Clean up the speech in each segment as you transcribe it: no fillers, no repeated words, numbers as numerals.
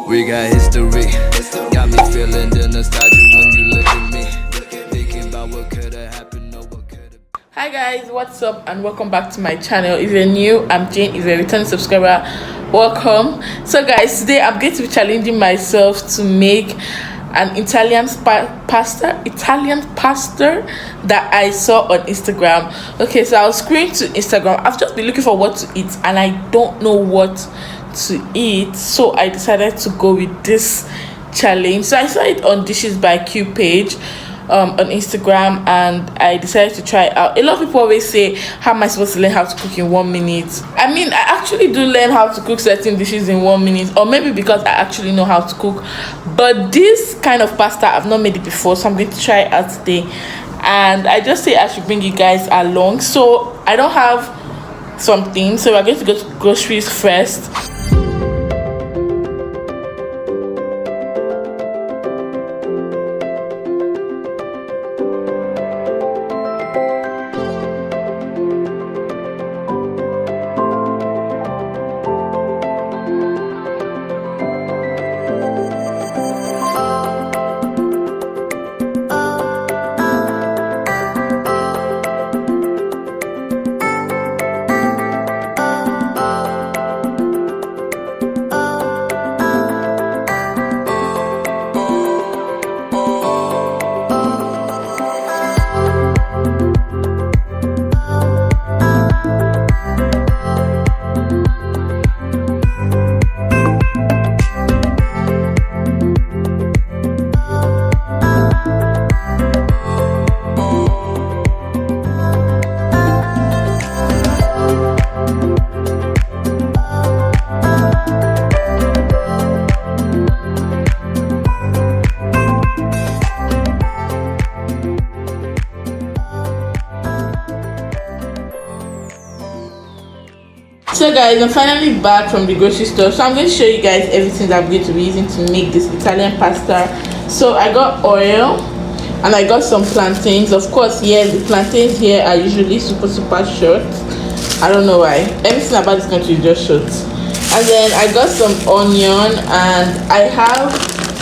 We got history. Got me feeling the nostalgia when you look at me. Thinking about what could have happened, no what could have. Hi guys, what's up and welcome back to my channel. If you're new, I'm Jane. If you're a returning subscriber, welcome. So guys, today I'm going to be challenging myself to make an Italian pasta that I saw on Instagram. Okay, so I was scrolling to Instagram. I've just been looking for what to eat and I don't know what to eat, so I decided to go with this challenge. So I saw it on Dishes by Q page on Instagram and I decided to try it out. A lot of people always say, how am I supposed to learn how to cook in 1 minute? I mean, I actually do learn how to cook certain dishes in 1 minute, or maybe because I actually know how to cook, but this kind of pasta I've not made it before, so I'm going to try it out today. And I just say I should bring you guys along. So I don't have something, so we're going to go to groceries first. So guys, I'm finally back from the grocery store, so I'm going to show you guys everything that I'm going to be using to make this Italian pasta. So I got oil and I got some plantains. Of course, yes, the plantains here are usually super short. I don't know why, everything about this country is just short. And then I got some onion and I have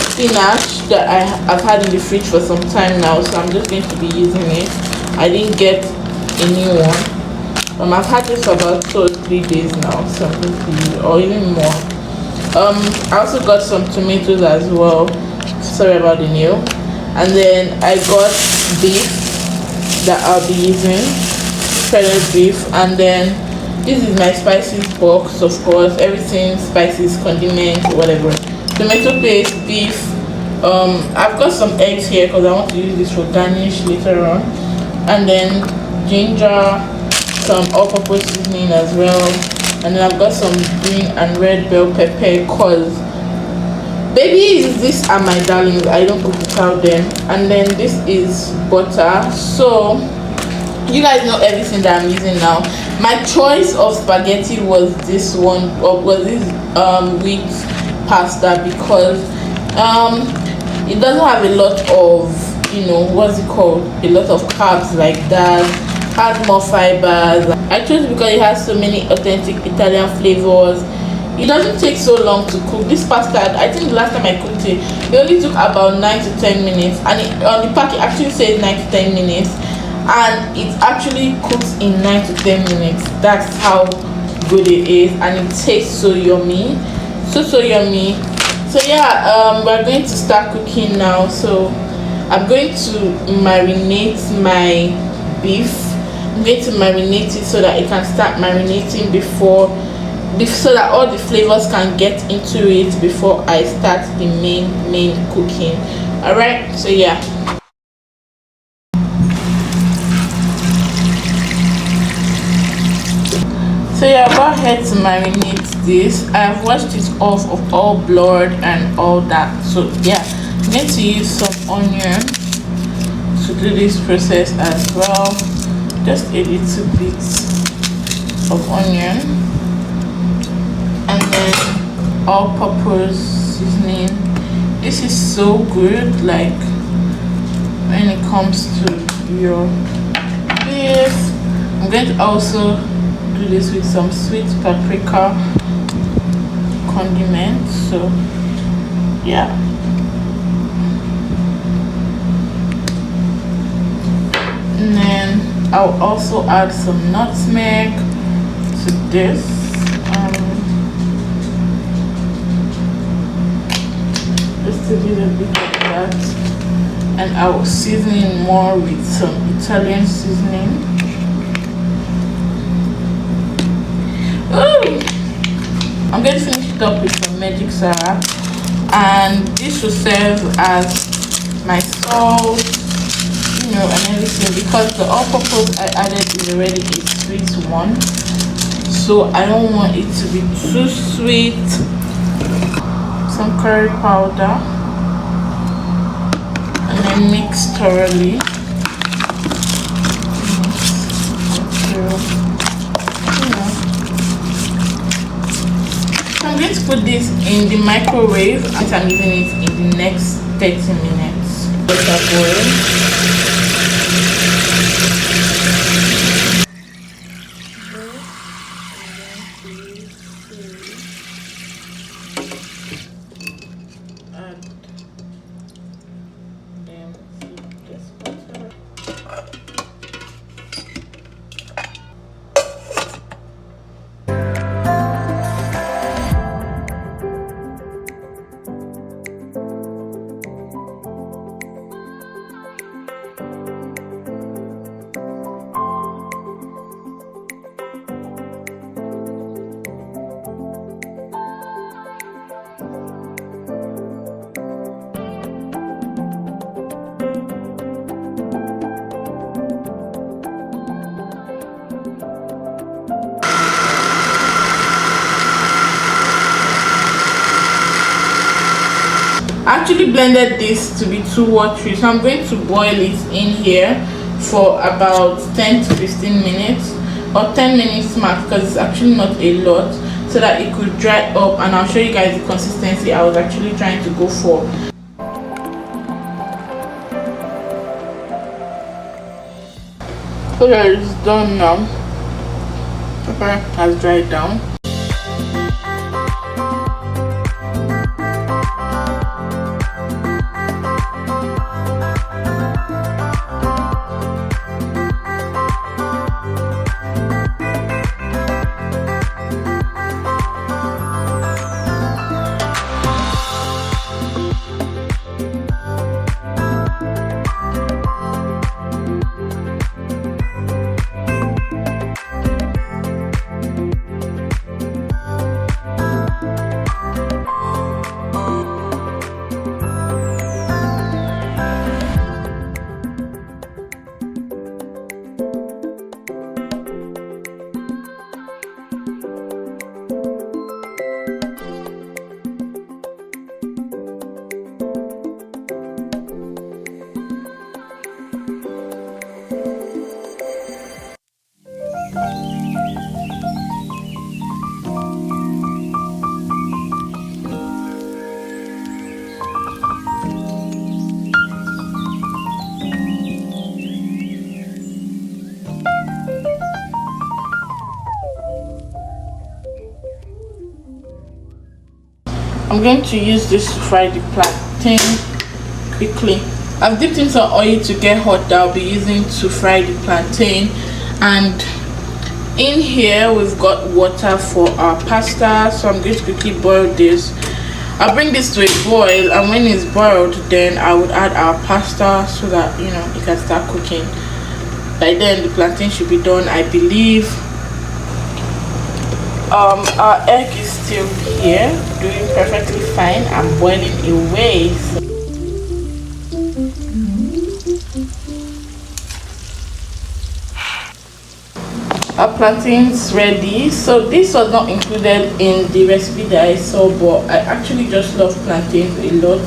spinach that I've had in the fridge for some time now, so I'm just going to be using it. I didn't get a new one. I've had this for about 2 or 3 days now, so I'm going to use, or even more. I also got some tomatoes as well. Sorry about the nail. And then I got beef that I'll be using, shredded beef. And then this is my spices box, of course, everything, spices, condiments, whatever. Tomato paste, beef. I've got some eggs here because I want to use this for garnish later on. And then ginger, some all-purpose seasoning as well, and then I've got some green and red bell pepper because babies, these are my darlings. I don't cook without them. And then this is butter. So you guys know everything that I'm using now. My choice of spaghetti was this one, or was this wheat pasta, because it doesn't have a lot of, you know, what's it called, a lot of carbs like that. Has more fibers. I chose it because it has so many authentic Italian flavors. It doesn't take so long to cook. This pasta, I think the last time I cooked it only took about 9 to 10 minutes, and on the pack it actually says 9 to 10 minutes, and it actually cooks in 9 to 10 minutes. That's how good it is, and it tastes so yummy, so yummy. So yeah, we're going to start cooking now. So I'm going to marinate my beef. I'm going to marinate it so that it can start marinating so that all the flavors can get into it before I start the main cooking. Alright, so yeah. So yeah, go ahead to marinate this. I've washed it off of all blood and all that. So yeah, I'm going to use some onion to do this process as well. Just a little bit of onion, and then all-purpose seasoning. This is so good, like when it comes to your beef. I'm going to also do this with some sweet paprika condiment. So Yeah. And then I'll also add some nutmeg to this. Just a little bit of that. And I'll season it more with some Italian seasoning. Ooh! I'm going to finish it up with some magic syrup, and this will serve as my salt, you know, and everything, because the all-purpose I added is already a sweet one, so I don't want it to be too sweet. Some curry powder, and then mix thoroughly. I'm going to put this in the microwave, and I'm using it in the next 30 minutes. Let that boil. I actually blended this to be too watery, so I'm going to boil it in here for about 10 to 15 minutes or 10 minutes max, because it's actually not a lot, so that it could dry up, and I'll show you guys the consistency I was actually trying to go for. Okay, it's done now. Pepper has dried down. I'm going to use this to fry the plantain quickly. I've dipped in some oil to get hot that I'll be using to fry the plantain, and in here we've got water for our pasta, so I'm going to quickly boil this. I'll bring this to a boil, and when it's boiled, then I would add our pasta so that, you know, it can start cooking. By then the plantain should be done, I believe. Our egg is still here, doing perfectly fine and boiling away. Our plantain's ready. So this was not included in the recipe that I saw, but I actually just love plantains a lot.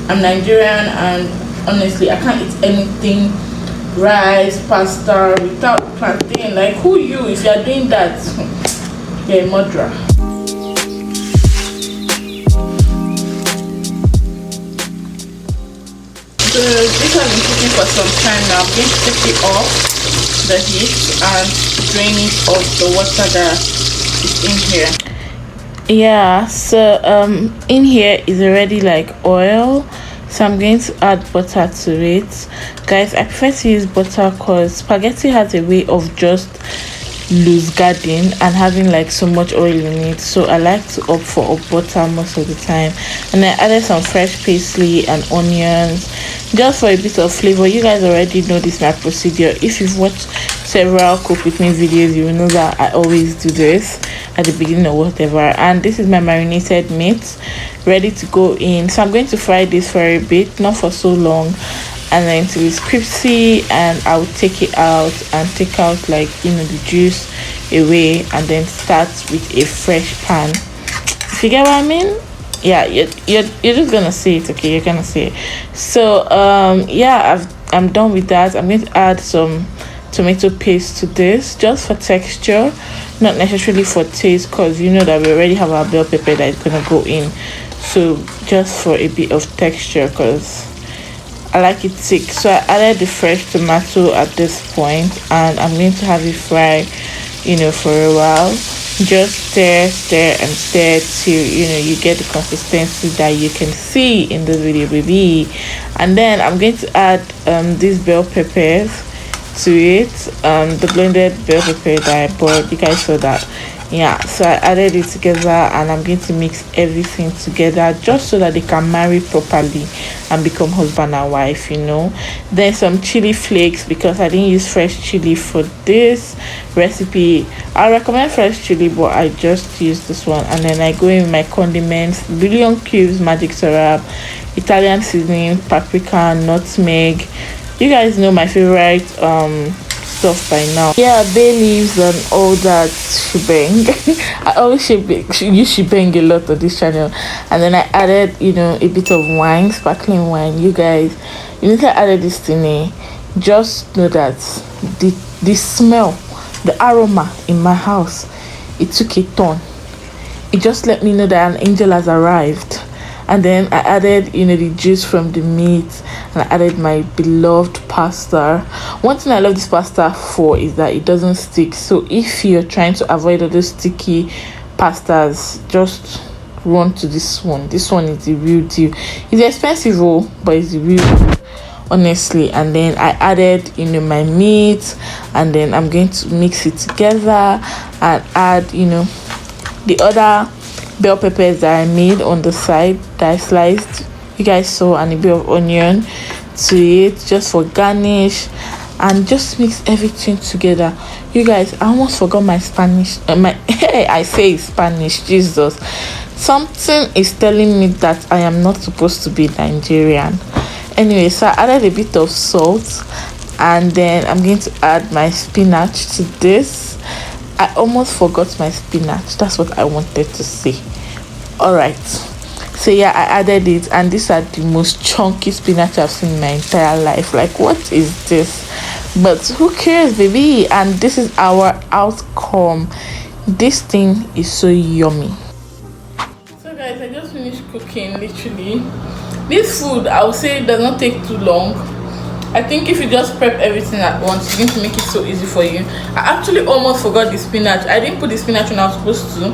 I'm Nigerian, and honestly I can't eat anything, rice, pasta, without plantain. Like, who you if you're doing that? You're a murderer. So this has been cooking for some time now. I'm going to take it off the heat and drain it of the water that is in here. Yeah, so in here is already like oil, so I'm going to add butter to it. Guys, I prefer to use butter because spaghetti has a way of just loose guarding and having like so much oil in it, so I like to opt for butter most of the time. And I added some fresh parsley and onions just for a bit of flavor. You guys already know this my procedure. If you've watched several cook with me videos, you will know that I always do this at the beginning or whatever. And this is my marinated meat ready to go in, so I'm going to fry this for a bit, not for so long, and then until it's crispy, and I will take it out and take out like the juice away, and then start with a fresh pan. If you get what I mean? Yeah, you're just gonna see it. Okay, you're gonna see it. So yeah, I'm done with that. I'm going to add some tomato paste to this just for texture, not necessarily for taste, because you know that we already have our bell pepper that is gonna go in. So just for a bit of texture, because I like it thick. So I added the fresh tomato at this point, and I'm going to have it fry for a while. Just stir and stir till you get the consistency that you can see in this video, baby. And then I'm going to add these bell peppers to it, the blended bell pepper that I bought. You guys saw that. Yeah, so I added it together, and I'm going to mix everything together just so that they can marry properly and become husband and wife. Then some chili flakes, because I didn't use fresh chili for this recipe. I recommend fresh chili, but I just used this one. And then I go in with my condiments: bouillon cubes, magic syrup, Italian seasoning, paprika, nutmeg. You guys know my favorite stuff by now. Yeah, bay leaves and all that shebang. I always use shebang a lot on this channel. And then I added a bit of wine, sparkling wine. You guys, I added this thing, just know that the smell, the aroma in my house, it took a turn. It just let me know that an angel has arrived. And then I added the juice from the meat, and I added my beloved pasta. One thing I love this pasta for is that it doesn't stick. So if you're trying to avoid all those sticky pastas, just run to this one. This one is the real deal. It's expensive, but it's the real deal, honestly. And then I added my meat, and then I'm going to mix it together and add the other bell peppers that I made on the side that I sliced, you guys saw, and a bit of onion to it just for garnish, and just mix everything together. You guys, I almost forgot my Spanish. I say Spanish, Jesus. Something is telling me that I am not supposed to be Nigerian. Anyway, so I added a bit of salt, and then I'm going to add my spinach to this. I almost forgot my spinach. That's what I wanted to say. All right, so yeah, I added it, and these are the most chunky spinach I've seen in my entire life. Like, what is this? But who cares, baby? And this is our outcome. This thing is so yummy. So guys, I just finished cooking. Literally, this food, I would say, does not take too long. I think if you just prep everything at once, it's going to make it so easy for you. I actually almost forgot the spinach. I didn't put the spinach when I was supposed to.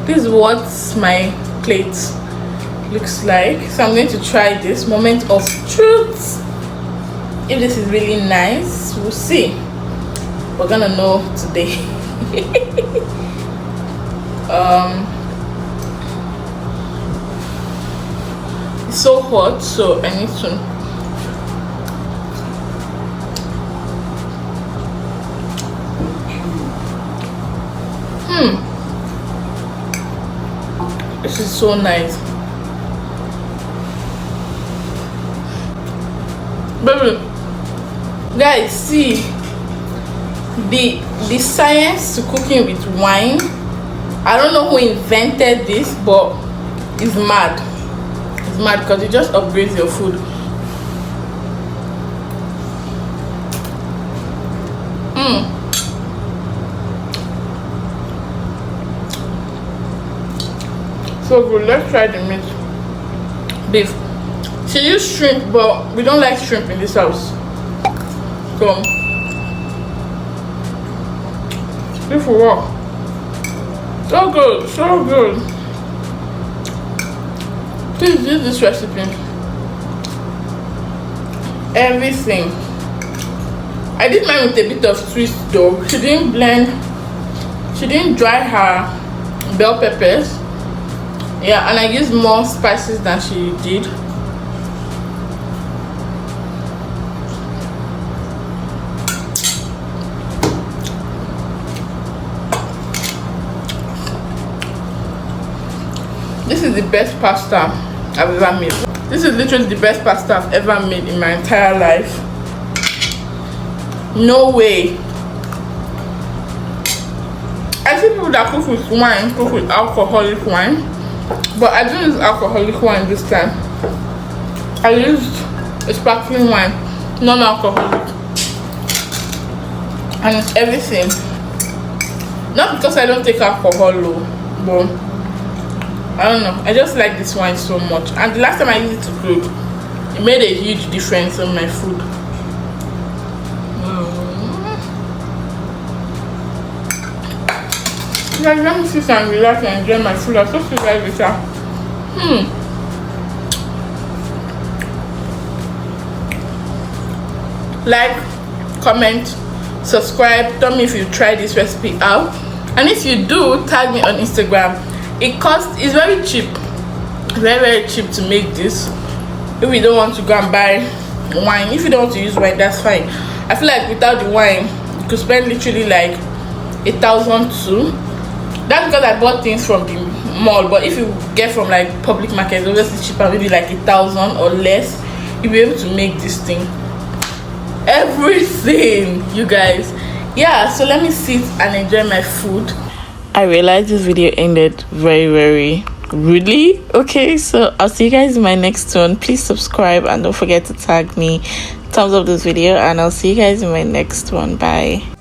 This is what my plate looks like. So I'm going to try this. Moment of truth. If this is really nice, we'll see. We're gonna know today. It's so hot, so I need to This is so nice. Baby, guys, see the science to cooking with wine. I don't know who invented this, but it's mad. It's mad because it just upgrades your food. So good. Let's try the meat. Beef. She used shrimp, but we don't like shrimp in this house. So this will work. So good, so good. Please use this recipe. Everything. I did mine with a bit of twist though. She didn't dry her bell peppers. Yeah, and I used more spices than she did. This is the best pasta I've ever made. This is literally the best pasta I've ever made in my entire life. No way. I see people that cook with wine, cook with alcoholic wine, but I didn't use alcoholic wine this time. I used a sparkling wine, non-alcoholic, and it's everything. Not because I don't take alcohol, but I don't know. I just like this wine so much, and the last time I used it to cook, it made a huge difference on my food. Guys, let me sit and relax and enjoy my food. I'll talk to you guys later. Like, comment, subscribe, tell me if you try this recipe out, and if you do, tag me on Instagram. It's very cheap, very cheap to make this. If you don't want to go and buy wine, if you don't want to use wine, that's fine. I feel like without the wine you could spend literally like 1,000 too. That's because I bought things from the mall, but if you get from like public market, it's obviously cheaper, maybe like 1,000 or less. You'll be able to make this thing, everything, you guys. Yeah, so let me sit and enjoy my food. I realized this video ended very rudely. Okay, so I'll see you guys in my next one. Please subscribe and don't forget to tag me, thumbs up this video, and I'll see you guys in my next one. Bye.